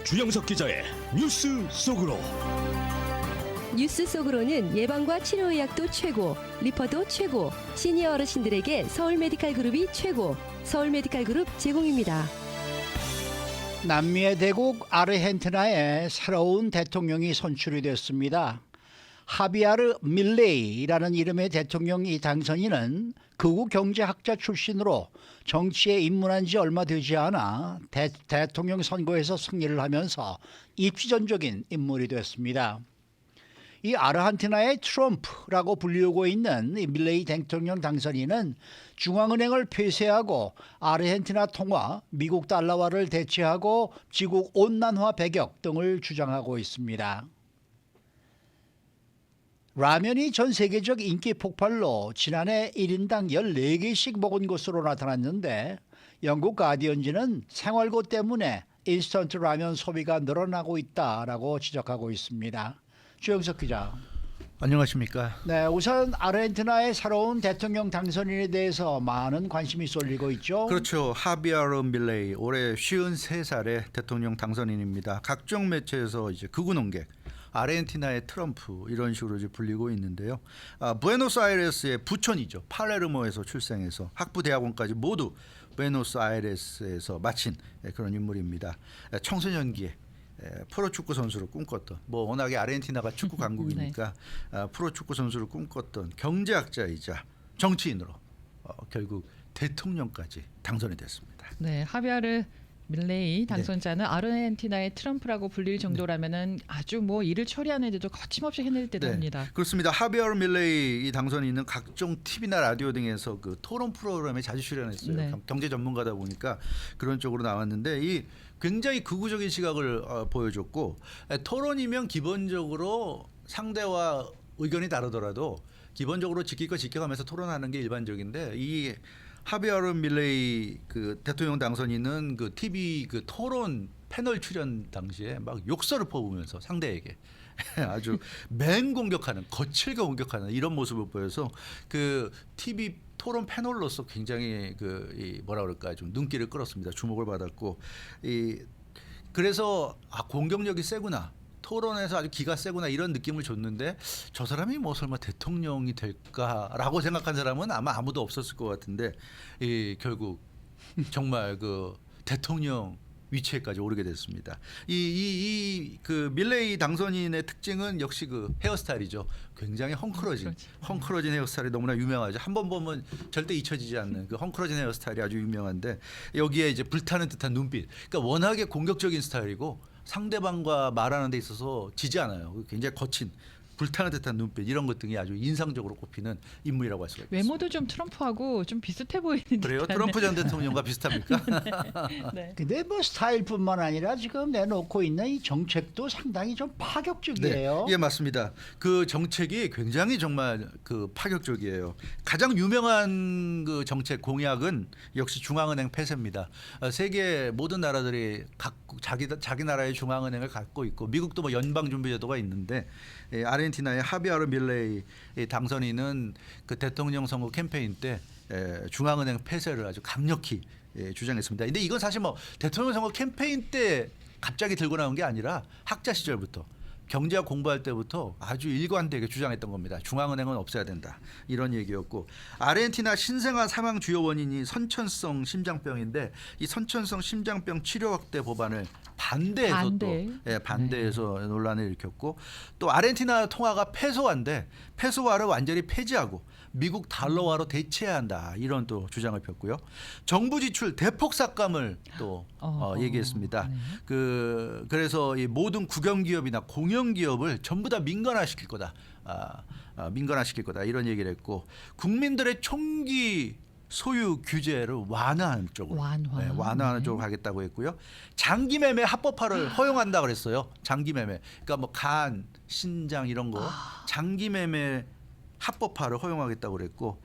주영석 기자의 뉴스 속으로. 뉴스 속으로는 예방과 치료의학도 최고, 리퍼도 최고, 시니어 어르신들에게 서울 메디칼 그룹이 최고, 서울 메디칼 그룹 제공입니다. 남미의 대국 아르헨티나에 새로운 대통령이 선출이 됐습니다. 하비아르 밀레이라는 이름의 대통령 당선인은 극우 경제학자 출신으로 정치에 입문한 지 얼마 되지 않아 대통령 선거에서 승리를 하면서 입지전적인 인물이 됐습니다. 이 아르헨티나의 트럼프라고 불리우고 있는 이 밀레이 대통령 당선인은 중앙은행을 폐쇄하고 아르헨티나 통화, 미국 달러화를 대체하고 지구 온난화 배격 등을 주장하고 있습니다. 라면이 전 세계적 인기 폭발로 지난해 1인당 14개씩 먹은 것으로 나타났는데 영국 가디언지는 생활고 때문에 인스턴트 라면 소비가 늘어나고 있다라고 지적하고 있습니다. 주영석 기자. 안녕하십니까. 네, 우선 아르헨티나의 새로운 대통령 당선인에 대해서 많은 관심이 쏠리고 있죠. 그렇죠. 하비아르 밀레이 올해 53살의 대통령 당선인입니다. 각종 매체에서 이제 극우 농객, 아르헨티나의 트럼프 이런 식으로 이제 불리고 있는데요. 부에노스아이레스의 부촌이죠. 팔레르모에서 출생해서 학부 대학원까지 모두 부에노스아이레스에서 마친 그런 인물입니다. 청소년기에 프로축구 선수를 꿈꿨던, 뭐 워낙에 아르헨티나가 축구 강국이니까 프로축구 선수를 꿈꿨던 경제학자이자 정치인으로 결국 대통령까지 당선이 됐습니다. 네, 하비아르 밀레이 당선자는 아르헨티나의 트럼프라고 불릴 정도라면은 아주 뭐 일을 처리하는 데도 거침없이 해낼 때도 합니다. 그렇습니다. 하비아르 밀레이 이 당선인은 각종 TV나 라디오 등에서 그 토론 프로그램에 자주 출연했어요. 네. 경제 전문가다 보니까 그런 쪽으로 나왔는데 이 굉장히 극우적인 시각을 보여줬고, 토론이면 기본적으로 상대와 의견이 다르더라도 기본적으로 지킬 거 지켜가면서 토론하는 게 일반적인데, 이 하비아르 밀레이 그 대통령 당선인은 그 TV 그 토론 패널 출연 당시에 막 욕설을 퍼부으면서 상대에게 아주 맹공격하는, 거칠게 공격하는 이런 모습을 보여서 그 TV 토론 패널로서 굉장히 이 뭐라 그럴까 좀 눈길을 끌었습니다. 주목을 받았고, 그래서 공격력이 세구나, 토론에서 아주 기가 세구나 이런 느낌을 줬는데, 저 사람이 뭐 설마 대통령이 될까라고 생각한 사람은 아마 아무도 없었을 것 같은데, 결국 정말 그 대통령 위치에까지 오르게 됐습니다. 그 밀레이 당선인의 특징은 역시 그 헤어스타일이죠. 굉장히 헝클어진 헤어스타일이 너무나 유명하죠. 한 번 보면 절대 잊혀지지 않는 그 헝클어진 헤어스타일이 아주 유명한데, 여기에 이제 불타는 듯한 눈빛. 그러니까 워낙에 공격적인 스타일이고 상대방과 말하는 데 있어서 지지 않아요. 굉장히 거친 불타는 듯한 눈빛, 이런 것 등이 아주 인상적으로 꼽히는 인물이라고 할 수가 있습니다. 외모도 좀 트럼프하고 좀 비슷해 보이는 그래요? 듯한. 트럼프 전 대통령과 비슷합니까? 네. 근데 뭐 스타일뿐만 아니라 지금 내놓고 있는 이 정책도 상당히 좀 파격적이에요. 네, 예, 맞습니다. 그 정책이 굉장히 정말 그 파격적이에요. 가장 유명한 그 정책 공약은 역시 중앙은행 폐쇄입니다. 세계 모든 나라들이 각국 자기 나라의 중앙은행을 갖고 있고, 미국도 뭐 연방준비제도가 있는데, 아르헨티나의 하비아르 밀레이 당선인은 그 대통령 선거 캠페인 때 중앙은행 폐쇄를 아주 강력히 주장했습니다. 근데 이건 사실 뭐 대통령 선거 캠페인 때 갑자기 들고 나온 게 아니라 학자 시절부터, 경제학 공부할 때부터 아주 일관되게 주장했던 겁니다. 중앙은행은 없애야 된다, 이런 얘기였고, 아르헨티나 신생아 사망 주요 원인이 선천성 심장병인데, 이 선천성 심장병 치료 확대 법안을 반대해서 논란을 일으켰고, 또 아르헨티나 통화가 페소화인데 페소화를 완전히 폐지하고 미국 달러화로 대체해야 한다, 이런 또 주장을 폈고요. 정부 지출 대폭 삭감을 또 얘기했습니다. 네. 그래서 이 모든 국영기업이나 공영기업을 전부 다 민간화시킬 거다, 이런 얘기를 했고, 국민들의 총기 소유 규제를 완화하는 쪽으로 완화하는 쪽으로 가겠다고 했고요. 장기 매매 합법화를 허용한다 그랬어요. 장기 매매, 그러니까 뭐 간, 신장 이런 거 장기 매매 합법화를 허용하겠다고 그랬고,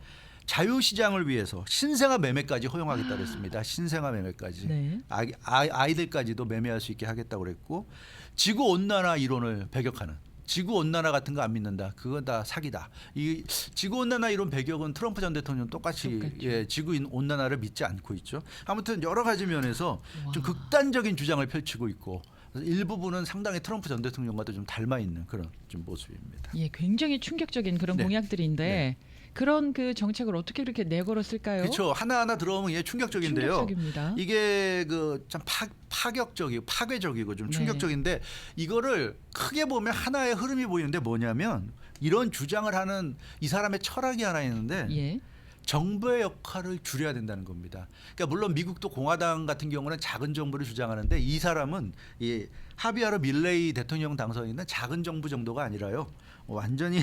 자유시장을 위해서 신생아 매매까지 허용하겠다고 그랬습니다. 신생아 매매까지. 네. 아이들까지도 매매할 수 있게 하겠다고 그랬고, 지구 온난화 이론을 배격하는, 지구 온난화 같은 거 안 믿는다, 그건 다 사기다. 이 지구 온난화 이론 배격은 트럼프 전 대통령 똑같이 지구 온난화를 믿지 않고 있죠. 아무튼 여러 가지 면에서 좀 극단적인 주장을 펼치고 있고, 그래서 일부분은 상당히 트럼프 전 대통령과도 좀 닮아 있는 그런 좀 모습입니다. 예, 굉장히 충격적인 그런 네. 공약들인데 그런 그 정책을 어떻게 그렇게 내걸었을까요? 그렇죠. 하나하나 들어오면 이게 충격적인데요. 충격적입니다. 이게 그 참 파격적이고 파괴적이고 좀 네. 충격적인데 이거를 크게 보면 하나의 흐름이 보이는데 뭐냐면 이런 주장을 하는 이 사람의 철학이 하나 있는데 예. 정부의 역할을 줄여야 된다는 겁니다. 그러니까 물론 미국도 공화당 같은 경우는 작은 정부를 주장하는데 이 사람은 이 하비아르 밀레이 대통령 당선인은 작은 정부 정도가 아니라요. 완전히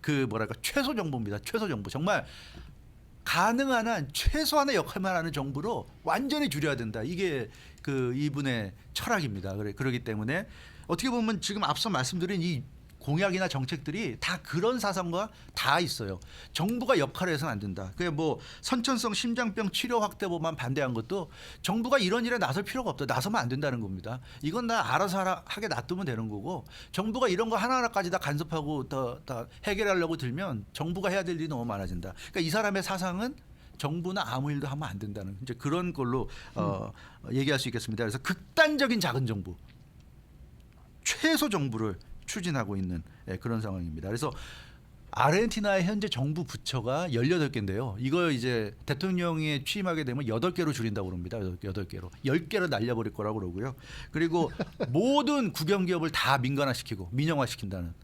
그 뭐랄까 최소 정부입니다. 최소 정부. 정말 가능한 한 최소한의 역할만 하는 정부로 완전히 줄여야 된다. 이게 그 이분의 철학입니다. 그러기 때문에 어떻게 보면 지금 앞서 말씀드린 이 공약이나 정책들이 다 그런 사상과 다 있어요. 정부가 역할을 해서는 안 된다. 그게 뭐 선천성 심장병 치료 확대법만 반대한 것도 정부가 이런 일에 나설 필요가 없다. 나서면 안 된다는 겁니다. 이건 나 알아서 하게 놔두면 되는 거고 정부가 이런 거 하나하나까지 다 간섭하고 다 해결하려고 들면 정부가 해야 될 일이 너무 많아진다. 그러니까 이 사람의 사상은 정부는 아무 일도 하면 안 된다는 이제 그런 걸로 얘기할 수 있겠습니다. 그래서 극단적인 작은 정부, 최소 정부를 추진하고 있는 그런 상황입니다. 그래서 아르헨티나의 현재 정부 부처가 18개인데요. 이걸 이제 대통령이 취임하게 되면 8개로 줄인다고 그럽니다. 8개로. 10개로 날려버릴 거라고 그러고요. 그리고 모든 국영기업을 다 민간화시키고 민영화시킨다는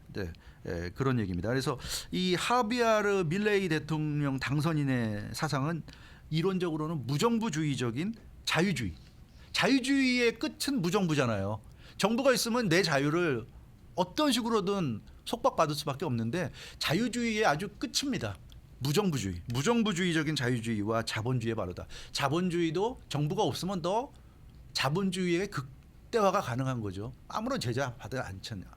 그런 얘기입니다. 그래서 이 하비아르 밀레이 대통령 당선인의 사상은 이론적으로는 무정부주의적인 자유주의. 자유주의의 끝은 무정부잖아요. 정부가 있으면 내 자유를 어떤 식으로든 속박받을 수밖에 없는데 자유주의의 아주 끝입니다. 무정부주의. 무정부주의적인 자유주의와 자본주의의 바로다. 자본주의도 정부가 없으면 더 자본주의의 극대화가 가능한 거죠. 아무런 제재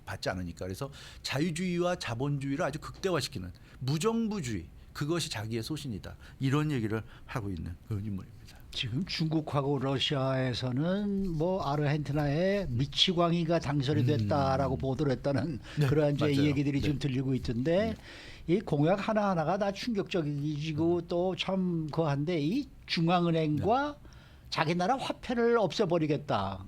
받지 않으니까. 그래서 자유주의와 자본주의를 아주 극대화시키는 무정부주의. 그것이 자기의 소신이다. 이런 얘기를 하고 있는 그런 인물입니다. 지금 중국하고 러시아에서는 뭐 아르헨티나에 미치광이가 당선이 됐다라고 보도를 했다는 그러한 이제 맞아요. 얘기들이 좀 들리고 있던데 이 공약 하나하나가 다 충격적이고 또 참 그한데 이 중앙은행과 자기 나라 화폐를 없애버리겠다.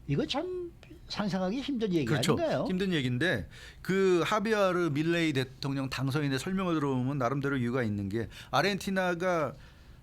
이거 참 상상하기 힘든 얘기 그렇죠. 아닌가요? 힘든 얘기인데 그 하비아르 밀레이 대통령 당선인의 설명을 들어보면 나름대로 이유가 있는 게 아르헨티나가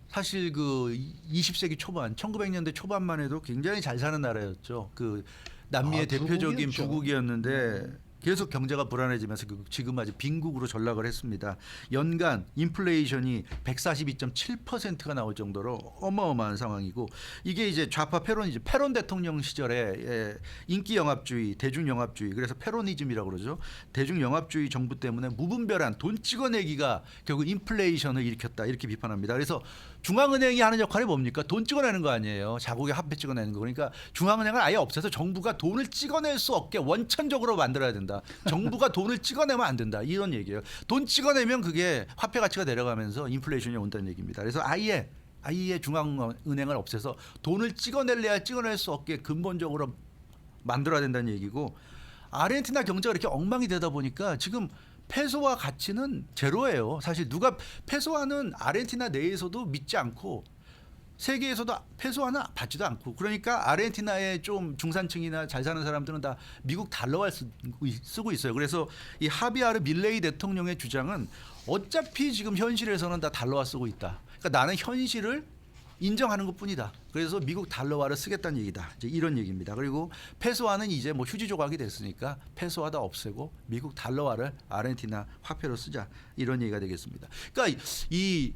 사실 그 20세기 초반 1900년대 초반만 해도 굉장히 잘 사는 나라였죠. 그 남미의 대표적인 부국이었죠. 부국이었는데 계속 경제가 불안해지면서 지금 아주 빈국으로 전락을 했습니다. 연간 인플레이션이 142.7%가 나올 정도로 어마어마한 상황이고 이게 이제 좌파 페로니즘, 페론 대통령 시절에 인기 영합주의, 대중 영합주의, 그래서 페로니즘이라고 그러죠. 대중 영합주의 정부 때문에 무분별한 돈 찍어내기가 결국 인플레이션을 일으켰다 이렇게 비판합니다. 그래서 중앙은행이 하는 역할이 뭡니까? 돈 찍어내는 거 아니에요. 자국의 화폐 찍어내는 거. 그러니까 중앙은행을 아예 없애서 정부가 돈을 찍어낼 수 없게 원천적으로 만들어야 된다. 정부가 돈을 찍어내면 안 된다. 이런 얘기예요. 돈 찍어내면 그게 화폐 가치가 내려가면서 인플레이션이 온다는 얘기입니다. 그래서 아예 중앙은행을 없애서 돈을 찍어낼래야 찍어낼 수 없게 근본적으로 만들어야 된다는 얘기고 아르헨티나 경제가 이렇게 엉망이 되다 보니까 지금 페소화 가치는 제로예요. 사실 누가 페소화는 아르헨티나 내에서도 믿지 않고 세계에서도 페소화는 받지도 않고 그러니까 아르헨티나의 좀 중산층이나 잘 사는 사람들은 다 미국 달러화 쓰고 있어요. 그래서 이 하비아르 밀레이 대통령의 주장은 어차피 지금 현실에서는 다 달러화 쓰고 있다. 그러니까 나는 현실을 인정하는 것뿐이다. 그래서 미국 달러화를 쓰겠다는 얘기다. 이제 이런 얘기입니다. 그리고 페소화는 이제 뭐 휴지 조각이 됐으니까 페소화 다 없애고 미국 달러화를 아르헨티나 화폐로 쓰자. 이런 얘기가 되겠습니다. 그러니까 이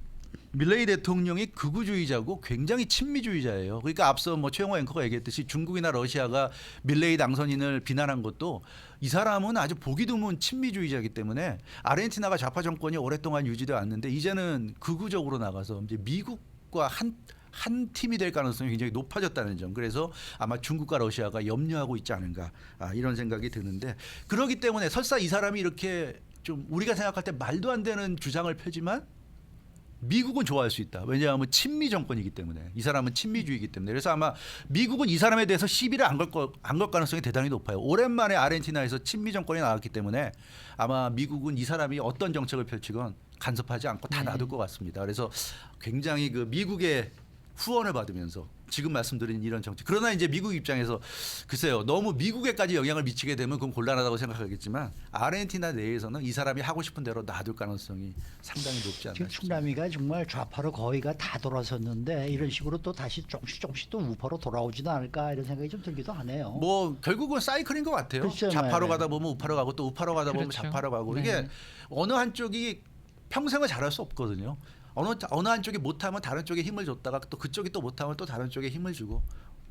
밀레이 대통령이 극우주의자고 굉장히 친미주의자예요. 그러니까 앞서 뭐 최영호 앵커가 얘기했듯이 중국이나 러시아가 밀레이 당선인을 비난한 것도 이 사람은 아주 보기 드문 친미주의자이기 때문에 아르헨티나가 좌파 정권이 오랫동안 유지돼 왔는데 이제는 극우적으로 나가서 이제 미국과 한 팀이 될 가능성이 굉장히 높아졌다는 점. 그래서 아마 중국과 러시아가 염려하고 있지 않은가 이런 생각이 드는데 그렇기 때문에 설사 이 사람이 이렇게 좀 우리가 생각할 때 말도 안 되는 주장을 펴지만 미국은 좋아할 수 있다. 왜냐하면 친미 정권이기 때문에 이 사람은 친미주의이기 때문에 그래서 아마 미국은 이 사람에 대해서 시비를 안 걸 가능성이 대단히 높아요. 오랜만에 아르헨티나에서 친미 정권이 나왔기 때문에 아마 미국은 이 사람이 어떤 정책을 펼치건 간섭하지 않고 다 놔둘 것 같습니다. 그래서 굉장히 그 미국의 후원을 받으면서 지금 말씀드린 이런 정책. 그러나 이제 미국 입장에서 글쎄요, 너무 미국에까지 영향을 미치게 되면 그건 곤란하다고 생각하겠지만 아르헨티나 내에서는 이 사람이 하고 싶은 대로 놔둘 가능성이 상당히 높지 않나 지금 싶습니다. 충남이가 정말 좌파로 거의가 다 돌아섰는데 이런 식으로 또 다시 조금씩 또 우파로 돌아오지는 않을까 이런 생각이 좀 들기도 하네요. 뭐 결국은 사이클인 것 같아요. 그렇죠. 좌파로 네. 가다 보면 우파로 가고 또 우파로 가다 보면 그렇죠. 좌파로 가고 네. 이게 어느 한쪽이 평생을 잘할 수 없거든요. 어느 한쪽이 못하면 다른 쪽에 힘을 줬다가 또 그쪽이 또 못하면 또 다른 쪽에 힘을 주고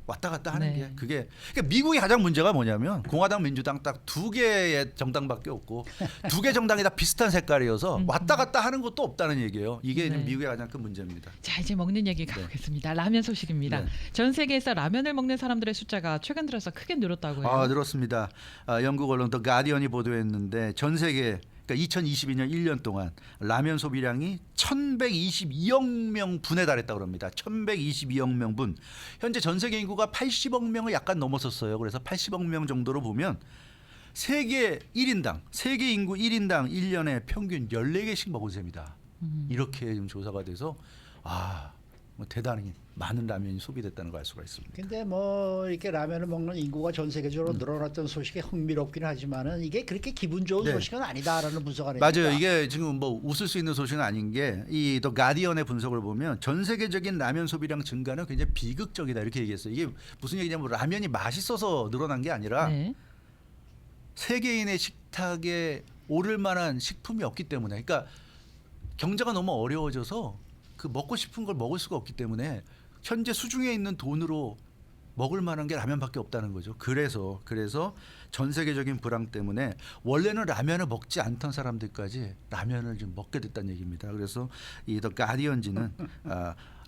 왔다 갔다 하는 네. 게 그게 그러니까 미국의 가장 문제가 뭐냐면 공화당 민주당 딱 두 개의 정당밖에 없고 두 개 정당이 다 비슷한 색깔이어서 왔다 갔다 하는 것도 없다는 얘기예요. 이게 지금 네. 미국의 가장 큰 문제입니다. 자, 이제 먹는 얘기 가보겠습니다. 라면 소식입니다. 네. 전 세계에서 라면을 먹는 사람들의 숫자가 최근 들어서 크게 늘었다고 해요. 아, 늘었습니다. 영국 언론 더 가디언이 보도했는데 전 세계 그러니까 2022년 1년 동안 라면 소비량이 1,122억 명분에 달했다고 합니다. 1,122억 명분. 현재 전 세계 인구가 80억 명을 약간 넘었었어요. 그래서 80억 명 정도로 보면 세계 인구 1인당 1년에 평균 14개씩 먹은 셈이다. 이렇게 지금 조사가 돼서 뭐 대단히 많은 라면이 소비됐다는 걸 알 수가 있습니다. 근데 뭐 이렇게 라면을 먹는 인구가 전 세계적으로 늘어났던 소식이 흥미롭긴 하지만은 이게 그렇게 기분 좋은 네. 소식은 아니다라는 분석을 맞아요. 했습니다. 이게 지금 뭐 웃을 수 있는 소식은 아닌 게 이 더 가디언의 분석을 보면 전 세계적인 라면 소비량 증가는 굉장히 비극적이다 이렇게 얘기했어요. 이게 무슨 얘기냐면 라면이 맛있어서 늘어난 게 아니라 네. 세계인의 식탁에 오를 만한 식품이 없기 때문에, 그러니까 경제가 너무 어려워져서 그 먹고 싶은 걸 먹을 수가 없기 때문에 현재 수중에 있는 돈으로 먹을 만한 게 라면밖에 없다는 거죠. 그래서 전 세계적인 불황 때문에 원래는 라면을 먹지 않던 사람들까지 라면을 좀 먹게 됐다는 얘기입니다. 그래서 이 더 가디언지는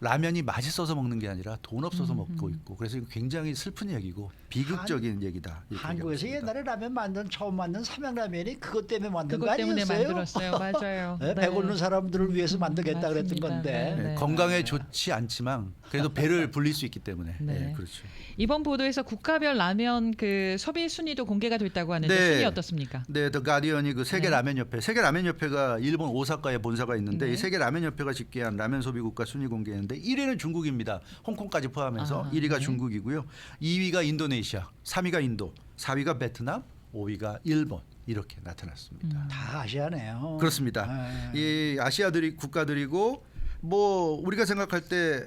라면이 맛있어서 먹는 게 아니라 돈 없어서 먹고 있고, 그래서 이거 굉장히 슬픈 얘기고 비극적인 얘기다. 이렇게 한국에서 얘기하고 있습니다. 옛날에 처음 만든 삼양라면이 그것 때문에 만든 거 그것 때문에 아니었어요? 만들었어요. 맞아요. 네, 배고픈 사람들을 위해서 만들겠다 그랬던 맞습니다. 건데. 네. 네, 건강에 좋지 않지만 그래도 배를 불릴 수 있기 때문에. 네. 네, 그렇죠. 이번 보도에서 국가별 라면 그 소비 순위도 공개가 됐다고 하는데 네. 순위 어떻습니까? 네, 더 가디언이 그 세계 네. 라면 협회, 세계 라면 협회가 일본 오사카에 본사가 있는데 네. 이 세계 라면 협회가 집계한 라면 소비 국가 순위 공개했는데 1위는 중국입니다. 홍콩까지 포함해서 아, 1위가 네. 중국이고요. 2위가 인도네시아, 3위가 인도, 4위가 베트남, 5위가 일본 이렇게 나타났습니다. 다 아시아네요. 그렇습니다. 네. 이 아시아들이 국가들이고 뭐 우리가 생각할 때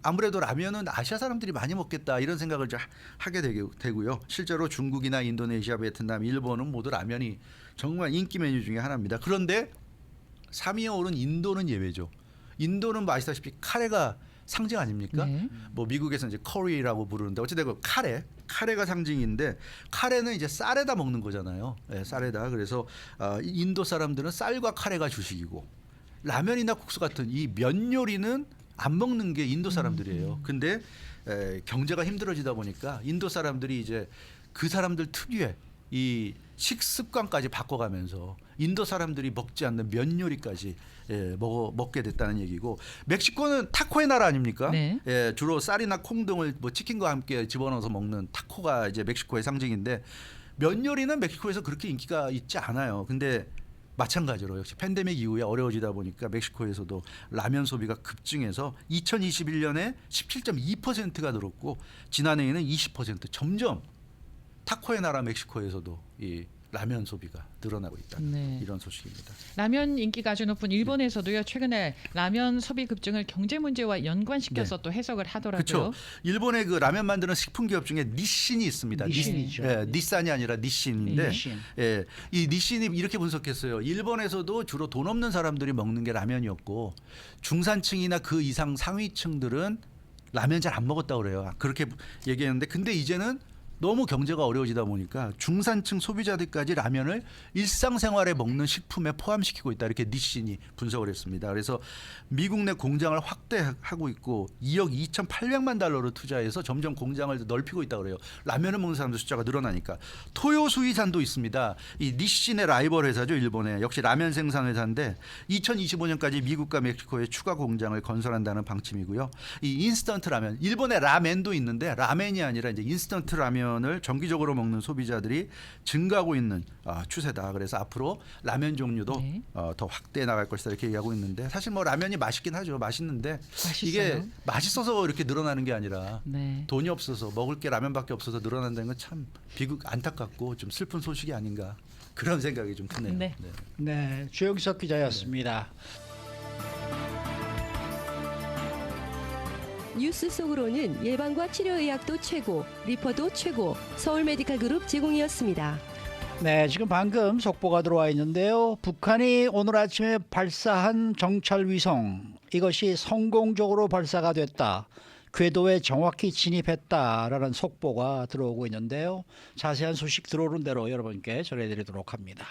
아무래도 라면은 아시아 사람들이 많이 먹겠다 이런 생각을 좀 하게 되고요. 실제로 중국이나 인도네시아, 베트남, 일본은 모두 라면이 정말 인기 메뉴 중에 하나입니다. 그런데 3위에 오른 인도는 예외죠. 인도는 뭐 아시다시피 카레가 상징 아닙니까? 네. 뭐 미국에서 이제 커리라고 부르는데 어쨌든 그 카레가 상징인데 카레는 이제 쌀에다 먹는 거잖아요. 네, 쌀에다. 그래서 인도 사람들은 쌀과 카레가 주식이고 라면이나 국수 같은 이 면 요리는 안 먹는 게 인도 사람들이에요. 근데 경제가 힘들어지다 보니까 인도 사람들이 이제 그 사람들 특유의 이 식습관까지 바꿔가면서 인도 사람들이 먹지 않는 면 요리까지 먹게 됐다는 얘기고, 멕시코는 타코의 나라 아닙니까? 네. 주로 쌀이나 콩 등을 뭐 치킨과 함께 집어넣어서 먹는 타코가 이제 멕시코의 상징인데 면 요리는 멕시코에서 그렇게 인기가 있지 않아요. 근데 마찬가지로 역시 팬데믹 이후에 어려워지다 보니까 멕시코에서도 라면 소비가 급증해서 2021년에 17.2%가 늘었고 지난해에는 20% 점점 타코의 나라 멕시코에서도 이 라면 소비가 늘어나고 있다. 네. 이런 소식입니다. 라면 인기가 아주 높은 일본에서도요. 최근에 라면 소비 급증을 경제 문제와 연관시켜서 또 해석을 하더라고요. 그렇죠. 일본의 그 라면 만드는 식품 기업 중에 니신이 있습니다. 니신이죠. 니산이 아니라 니신인데, 니신. 이 니신이 이렇게 분석했어요. 일본에서도 주로 돈 없는 사람들이 먹는 게 라면이었고 중산층이나 그 이상 상위층들은 라면 잘 안 먹었다고 그래요. 그렇게 얘기했는데, 근데 이제는 너무 경제가 어려워지다 보니까 중산층 소비자들까지 라면을 일상생활에 먹는 식품에 포함시키고 있다. 이렇게 니신이 분석을 했습니다. 그래서 미국 내 공장을 확대하고 있고 2억 2,800만 달러를 투자해서 점점 공장을 넓히고 있다고 그래요. 라면을 먹는 사람들 숫자가 늘어나니까. 토요 수이산도 있습니다. 이 니신의 라이벌 회사죠. 일본에. 역시 라면 생산 회사인데 2025년까지 미국과 멕시코에 추가 공장을 건설한다는 방침이고요. 이 인스턴트 라면, 일본에 라멘도 있는데 라멘이 아니라 이제 인스턴트 라면 라면을 정기적으로 먹는 소비자들이 증가하고 있는 추세다. 그래서 앞으로 라면 종류도 네. 더 확대해 나갈 것이다 이렇게 얘기하고 있는데 사실 뭐 라면이 맛있긴 하죠. 맛있는데 이게 맛있어요. 맛있어서 이렇게 늘어나는 게 아니라 네. 돈이 없어서 먹을 게 라면밖에 없어서 늘어난다는 건 참 안타깝고 좀 슬픈 소식이 아닌가 그런 생각이 좀 드네요. 네. 네, 주영석 기자였습니다. 뉴스 속으로는 예방과 치료의학도 최고, 리퍼도 최고, 서울 메디칼 그룹 제공이었습니다. 네, 지금 방금 속보가 들어와 있는데요. 북한이 오늘 아침에 발사한 정찰 위성 이것이 성공적으로 발사가 됐다. 궤도에 정확히 진입했다라는 속보가 들어오고 있는데요. 자세한 소식 들어오는 대로 여러분께 전해드리도록 합니다.